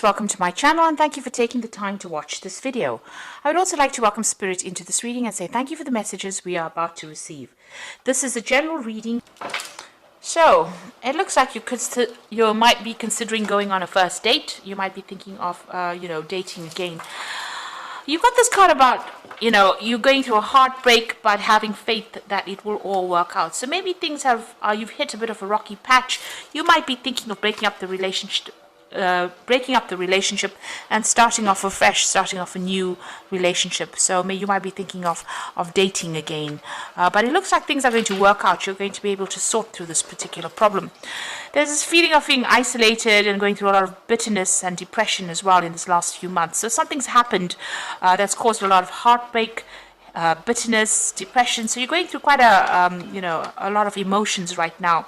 Welcome to my channel and thank you for taking the time to watch this video. I would also like to welcome Spirit into this reading and say thank you for the messages we are about to receive. This is a general reading. So, it looks like you might be considering going on a first date. You might be thinking of, dating again. You've got this card about, you're going through a heartbreak, but having faith that it will all work out. So maybe you've hit a bit of a rocky patch. You might be thinking of breaking up the relationship and starting off afresh, starting off a new relationship. So you might be thinking of dating again. But it looks like things are going to work out. You're going to be able to sort through this particular problem. There's this feeling of being isolated and going through a lot of bitterness and depression as well in this last few months. So something's happened that's caused a lot of heartbreak, bitterness, depression. So you're going through quite a lot of emotions right now.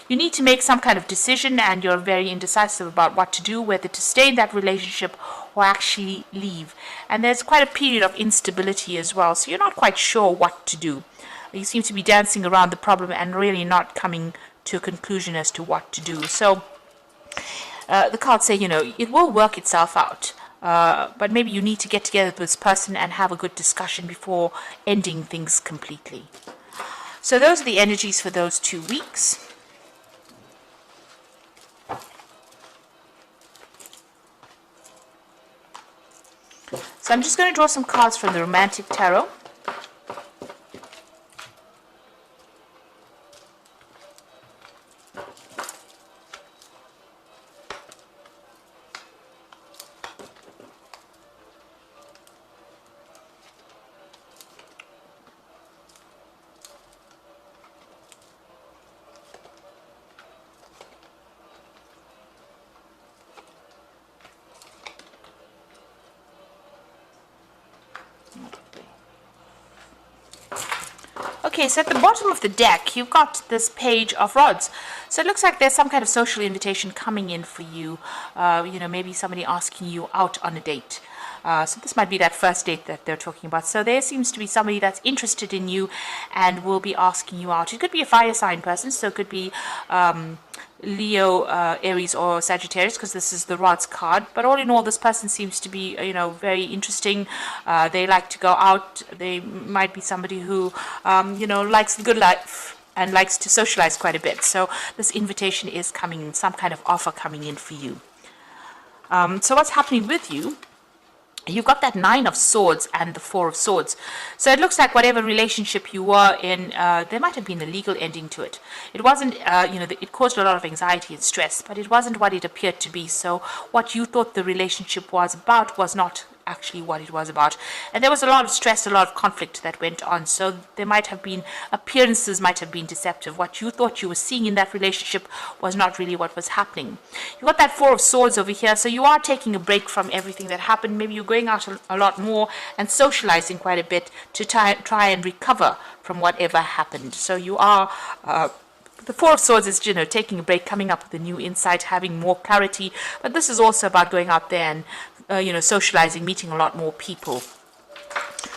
You need to make some kind of decision and you're very indecisive about what to do, whether to stay in that relationship or actually leave. And there's quite a period of instability as well. So you're not quite sure what to do. You seem to be dancing around the problem and really not coming to a conclusion as to what to do. So the cards say, it will work itself out. But maybe you need to get together with this person and have a good discussion before ending things completely. So those are the energies for those 2 weeks. So I'm just going to draw some cards from the Romantic Tarot. Okay, so at the bottom of the deck, you've got this Page of Rods. So it looks like there's some kind of social invitation coming in for you. Maybe somebody asking you out on a date. So this might be that first date that they're talking about. So there seems to be somebody that's interested in you and will be asking you out. It could be a fire sign person, so it could be Leo, Aries, or Sagittarius, because this is the Rods card. But all in all, this person seems to be, very interesting. They like to go out. They might be somebody who, likes the good life and likes to socialize quite a bit. So this invitation is coming in, some kind of offer coming in for you. So what's happening with you? You've got that 9 of Swords and the 4 of Swords. So it looks like whatever relationship you were in, there might have been a legal ending to it. It wasn't, it caused a lot of anxiety and stress, but it wasn't what it appeared to be. So what you thought the relationship was about was not actually what it was about. And there was a lot of stress, a lot of conflict that went on. So there might have been, appearances might have been deceptive. What you thought you were seeing in that relationship was not really what was happening. You got that 4 of Swords over here. So you are taking a break from everything that happened. Maybe you're going out a lot more and socializing quite a bit to try and recover from whatever happened. So you are the 4 of Swords is, taking a break, coming up with a new insight, having more clarity. But this is also about going out there and socializing, meeting a lot more people.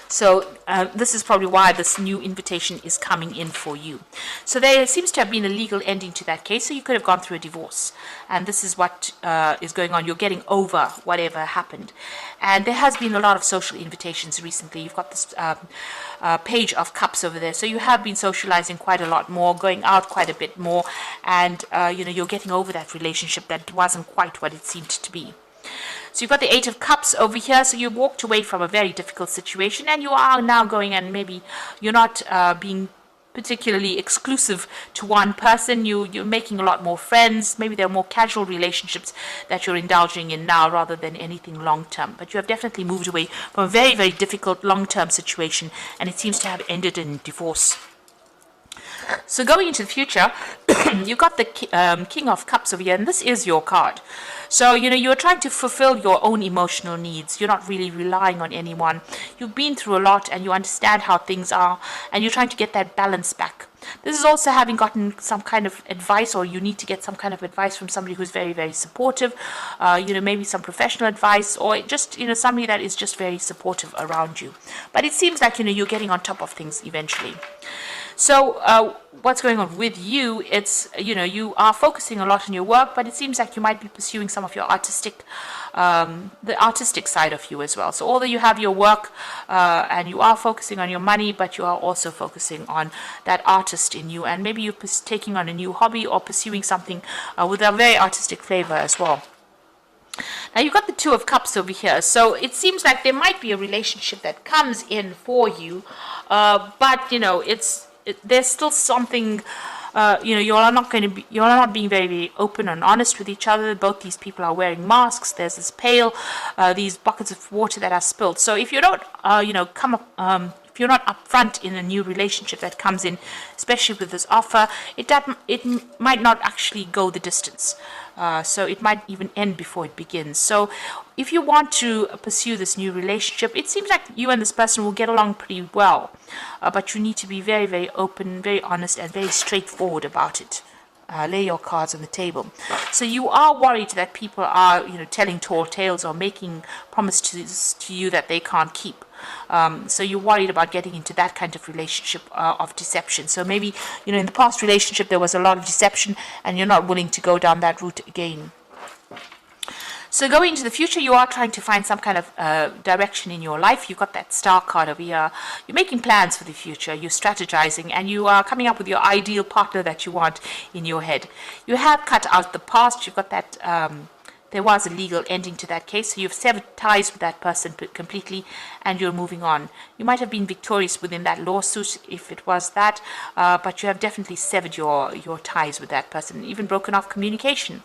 So this is probably why this new invitation is coming in for you. So there seems to have been a legal ending to that case. So you could have gone through a divorce. And this is what is going on. You're getting over whatever happened. And there has been a lot of social invitations recently. You've got this Page of Cups over there. So you have been socializing quite a lot more, going out quite a bit more. And, you're getting over that relationship that wasn't quite what it seemed to be. So you've got the 8 of Cups over here. So you walked away from a very difficult situation and you are now going, and maybe you're not being particularly exclusive to one person. You're making a lot more friends. Maybe there are more casual relationships that you're indulging in now rather than anything long-term. But you have definitely moved away from a very, very difficult long-term situation, and it seems to have ended in divorce. So going into the future, you've got the King of Cups over here, and this is your card. So, you're trying to fulfill your own emotional needs. You're not really relying on anyone. You've been through a lot and you understand how things are, and you're trying to get that balance back. This is also having gotten some kind of advice, or you need to get some kind of advice from somebody who's very, very supportive, maybe some professional advice, or just, somebody that is just very supportive around you. But it seems like, you're getting on top of things eventually. So what's going on with you? It's, you are focusing a lot on your work, but it seems like you might be pursuing some of your the artistic side of you as well. So although you have your work and you are focusing on your money, but you are also focusing on that artist in you, and maybe you're taking on a new hobby or pursuing something with a very artistic flavor as well. Now you've got the Two of Cups over here, so it seems like there might be a relationship that comes in for you, but there's still something. You're not being very, very open and honest with each other. Both these people are wearing masks. There's this pail, these buckets of water that are spilled. So if you don't, if you're not upfront in a new relationship that comes in, especially with this offer, it might not actually go the distance. So it might even end before it begins. So if you want to pursue this new relationship, it seems like you and this person will get along pretty well. But you need to be very, very open, very honest, and very straightforward about it. Lay your cards on the table. So you are worried that people are, telling tall tales or making promises to you that they can't keep. So you're worried about getting into that kind of relationship of deception. So maybe, in the past relationship there was a lot of deception and you're not willing to go down that route again. So going into the future, you are trying to find some kind of direction in your life. You've got that star card over here. You're making plans for the future. You're strategizing, and you are coming up with your ideal partner that you want in your head. You have cut out the past. You've got that. There was a legal ending to that case, so you've severed ties with that person completely, and you're moving on. You might have been victorious within that lawsuit if it was that, but you have definitely severed your ties with that person, even broken off communication.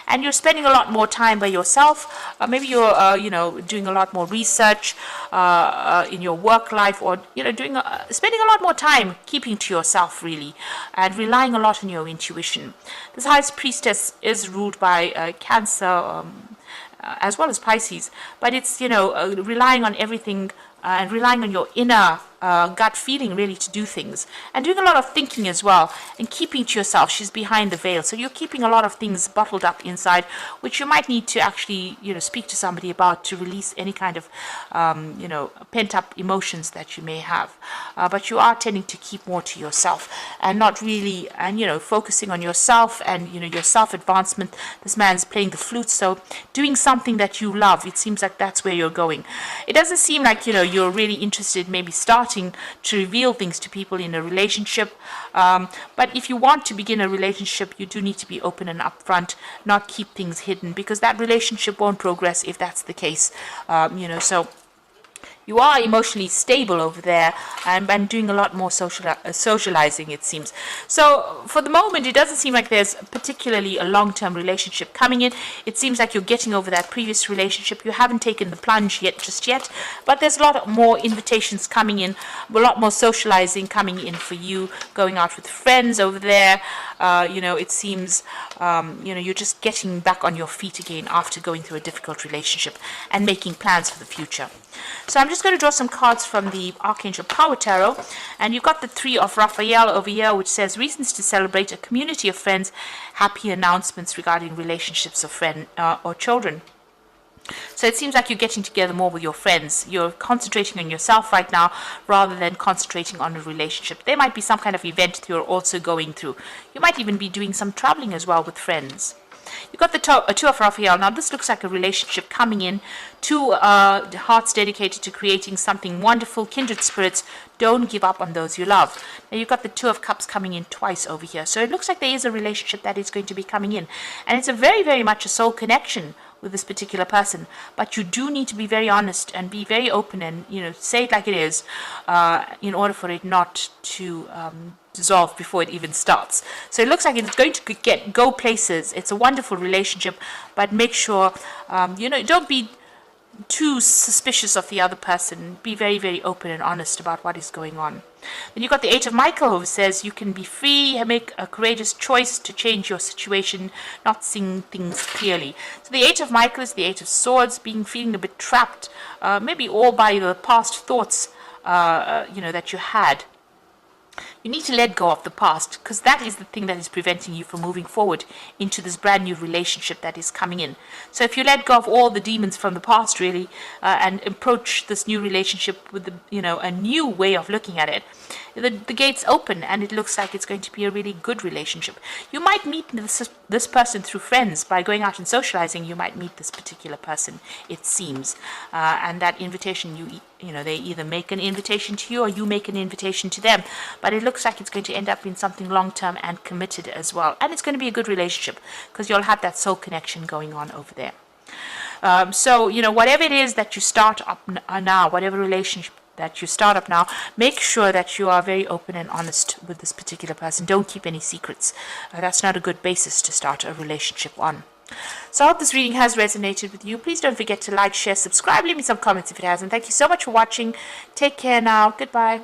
And you're spending a lot more time by yourself. Maybe you're, doing a lot more research in your work life, or spending a lot more time keeping to yourself really, and relying a lot on your intuition. This High Priestess is ruled by Cancer. As well as Pisces, but it's relying on everything and relying on your inner gut feeling really to do things, and doing a lot of thinking as well, and keeping to yourself. She's behind the veil, so you're keeping a lot of things bottled up inside, which you might need to actually speak to somebody about to release any kind of pent up emotions that you may have. But you are tending to keep more to yourself and not really, and focusing on yourself and your self advancement. This man's playing the flute, so doing something that you love. It seems like that's where you're going. It doesn't seem like you're really interested maybe starting to reveal things to people in a relationship, but if you want to begin a relationship, you do need to be open and upfront, not keep things hidden, because that relationship won't progress if that's the case. So you are emotionally stable over there, and doing a lot more socializing, it seems. So for the moment, it doesn't seem like there's particularly a long-term relationship coming in. It seems like you're getting over that previous relationship. You haven't taken the plunge just yet, but there's a lot more invitations coming in, a lot more socializing coming in for you, going out with friends over there. It seems, you're just getting back on your feet again after going through a difficult relationship and making plans for the future. So I'm just going to draw some cards from the Archangel Power Tarot, and you've got the Three of Raphael over here, which says reasons to celebrate a community of friends, happy announcements regarding relationships of friends or children. So it seems like you're getting together more with your friends. You're concentrating on yourself right now rather than concentrating on a relationship. There might be some kind of event that you're also going through. You might even be doing some traveling as well with friends. You've got the Two of Raphael. Now this looks like a relationship coming in. Two hearts dedicated to creating something wonderful, kindred spirits. Don't give up on those you love. Now you've got the Two of Cups coming in twice over here. So it looks like there is a relationship that is going to be coming in. And it's a very, very much a soul connection with this particular person, but you do need to be very honest and be very open and say it like it is, in order for it not to dissolve before it even starts. So it looks like it's going to go places. It's a wonderful relationship, but make sure don't be too suspicious of the other person. Be very, very open and honest about what is going on. Then you've got the Eight of Michael, who says you can be free, make a courageous choice to change your situation, not seeing things clearly. So the Eight of Michael is the Eight of Swords, feeling a bit trapped, maybe all by the past thoughts, that you had. You need to let go of the past, because that is the thing that is preventing you from moving forward into this brand new relationship that is coming in. So if you let go of all the demons from the past, really, and approach this new relationship with a new way of looking at it, the gates open, and it looks like it's going to be a really good relationship. You might meet this person through friends. By going out and socializing, you might meet this particular person, it seems, and that invitation, they either make an invitation to you or you make an invitation to them. But it looks like it's going to end up in something long-term and committed as well. And it's going to be a good relationship, because you'll have that soul connection going on over there. So, whatever it is that you start up now, whatever relationship that you start up now, make sure that you are very open and honest with this particular person. Don't keep any secrets. That's not a good basis to start a relationship on. So I hope this reading has resonated with you. Please don't forget to like, share, subscribe, leave me some comments if it hasn't. Thank you so much for watching. Take care now. Goodbye.